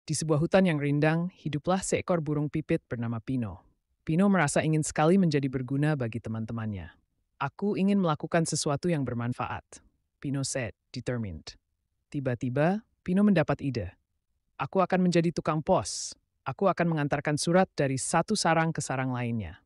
Di sebuah hutan yang rindang, hiduplah seekor burung pipit bernama Pino. Pino merasa ingin sekali menjadi berguna bagi teman-temannya. Aku ingin melakukan sesuatu yang bermanfaat, Pino said, determined. Tiba-tiba, Pino mendapat ide. Aku akan menjadi tukang pos. Aku akan mengantarkan surat dari satu sarang ke sarang lainnya,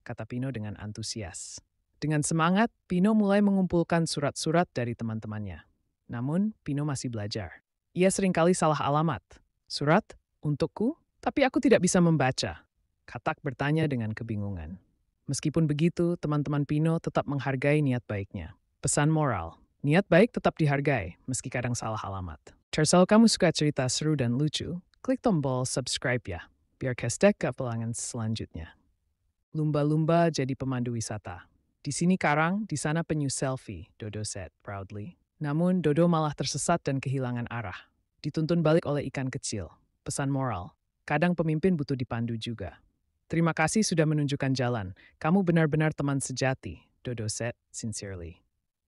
kata Pino dengan antusias. Dengan semangat, Pino mulai mengumpulkan surat-surat dari teman-temannya. Namun, Pino masih belajar. Ia seringkali salah alamat. Surat? Untukku? Tapi aku tidak bisa membaca. Katak bertanya dengan kebingungan. Meskipun begitu, teman-teman Pino tetap menghargai niat baiknya. Pesan moral. Niat baik tetap dihargai, meski kadang salah alamat. Kalau kamu suka cerita seru dan lucu, klik tombol subscribe ya, biar kestek ke pelanggan selanjutnya. Lumba-lumba jadi pemandu wisata. Di sini karang, di sana penyu selfie, Dodo said proudly. Namun Dodo malah tersesat dan kehilangan arah. Dituntun balik oleh ikan kecil. Pesan moral, kadang pemimpin butuh dipandu juga. Terima kasih sudah menunjukkan jalan. Kamu benar-benar teman sejati, Dodo said sincerely.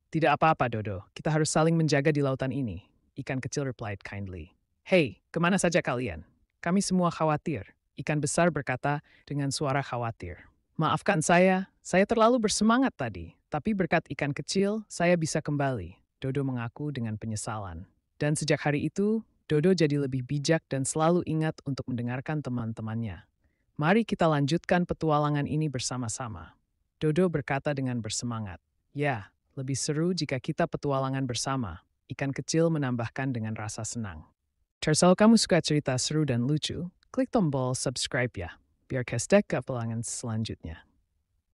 Tidak apa-apa, Dodo. Kita harus saling menjaga di lautan ini. Ikan kecil replied kindly. Hey, kemana saja kalian? Kami semua khawatir. Ikan besar berkata dengan suara khawatir. Maafkan saya terlalu bersemangat tadi. Tapi berkat ikan kecil, saya bisa kembali. Dodo mengaku dengan penyesalan. Dan sejak hari itu, Dodo jadi lebih bijak dan selalu ingat untuk mendengarkan teman-temannya. Mari kita lanjutkan petualangan ini bersama-sama. Dodo berkata dengan bersemangat. Ya, lebih seru jika kita petualangan bersama. Ikan kecil menambahkan dengan rasa senang. Kalau kamu suka cerita seru dan lucu, klik tombol subscribe ya, biar kestek ke pelanggan selanjutnya.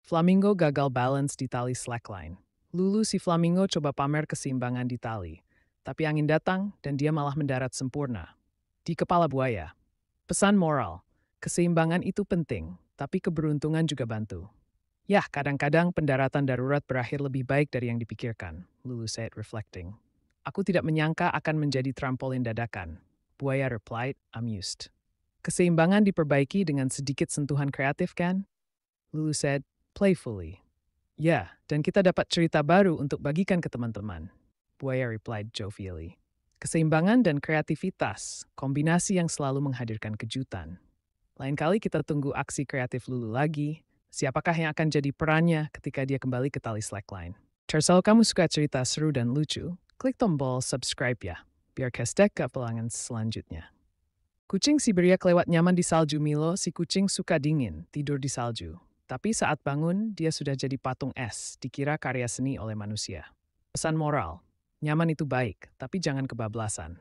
Flamingo gagal balance di tali slackline. Lulu si flamingo coba pamer keseimbangan di tali. Tapi angin datang dan dia malah mendarat sempurna. Di kepala buaya. Pesan moral, keseimbangan itu penting, tapi keberuntungan juga bantu. Yah, kadang-kadang pendaratan darurat berakhir lebih baik dari yang dipikirkan, Lulu said reflecting. Aku tidak menyangka akan menjadi trampolin dadakan. Buaya replied, amused. Keseimbangan diperbaiki dengan sedikit sentuhan kreatif kan? Lulu said, playfully. Ya, dan kita dapat cerita baru untuk bagikan ke teman-teman. Buaya replied jovially. Keseimbangan dan kreativitas, kombinasi yang selalu menghadirkan kejutan. Lain kali kita tunggu aksi kreatif Lulu lagi. Siapakah yang akan jadi perannya ketika dia kembali ke tali slackline? Kalau kamu suka cerita seru dan lucu, klik tombol subscribe ya, biar kestek ke pelanggan selanjutnya. Kucing Siberia kelewat nyaman di salju Milo, si kucing suka dingin, tidur di salju. Tapi saat bangun, dia sudah jadi patung es, dikira karya seni oleh manusia. Pesan moral, nyaman itu baik, tapi jangan kebablasan.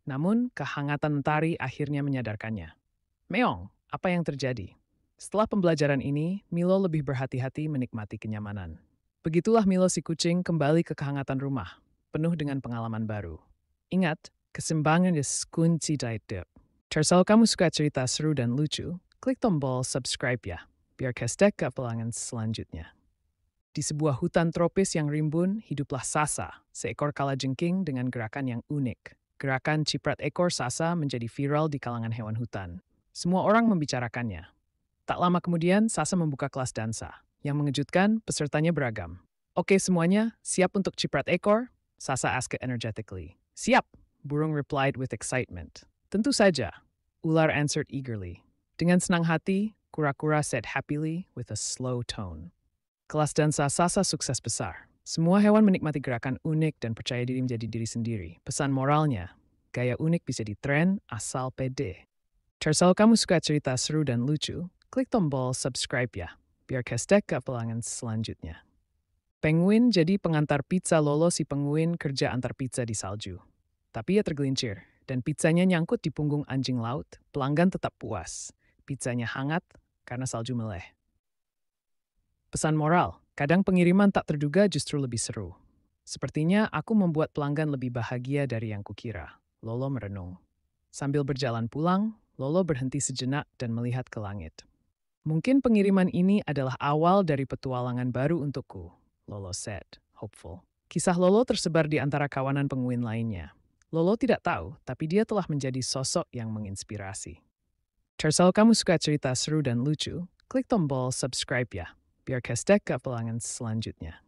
Namun, kehangatan mentari akhirnya menyadarkannya. Meong, apa yang terjadi? Setelah pembelajaran ini, Milo lebih berhati-hati menikmati kenyamanan. Begitulah Milo si kucing kembali ke kehangatan rumah, penuh dengan pengalaman baru. Ingat, keseimbangan is kunci hidup. Kalau kamu suka cerita seru dan lucu, klik tombol subscribe ya, biar kestek ke pelanggan selanjutnya. Di sebuah hutan tropis yang rimbun, hiduplah Sasa, seekor kalajengking dengan gerakan yang unik. Gerakan ciprat ekor Sasa menjadi viral di kalangan hewan hutan. Semua orang membicarakannya. Tak lama kemudian, Sasa membuka kelas dansa. Yang mengejutkan, pesertanya beragam. Oke semuanya, siap untuk ciprat ekor? Sasa asked energetically. Siap, burung replied with excitement. Tentu saja, ular answered eagerly. Dengan senang hati, kura-kura said happily with a slow tone. Kelas dansa Sasa sukses besar. Semua hewan menikmati gerakan unik dan percaya diri menjadi diri sendiri. Pesan moralnya, gaya unik bisa ditren asal pede. Kalau kamu suka cerita seru dan lucu, klik tombol subscribe ya, biar kestek ke pelanggan selanjutnya. Penguin jadi pengantar pizza Lolo si penguin kerja antar pizza di salju. Tapi ia tergelincir, dan pizzanya nyangkut di punggung anjing laut. Pelanggan tetap puas. Pizzanya hangat karena salju meleleh. Pesan moral, kadang pengiriman tak terduga justru lebih seru. Sepertinya aku membuat pelanggan lebih bahagia dari yang kukira. Lolo merenung. Sambil berjalan pulang, Lolo berhenti sejenak dan melihat ke langit. Mungkin pengiriman ini adalah awal dari petualangan baru untukku, Lolo said, hopeful. Kisah Lolo tersebar di antara kawanan penguin lainnya. Lolo tidak tahu, tapi dia telah menjadi sosok yang menginspirasi. Kalau kamu suka cerita seru dan lucu, klik tombol subscribe ya, biar kestek ke pelanggan selanjutnya.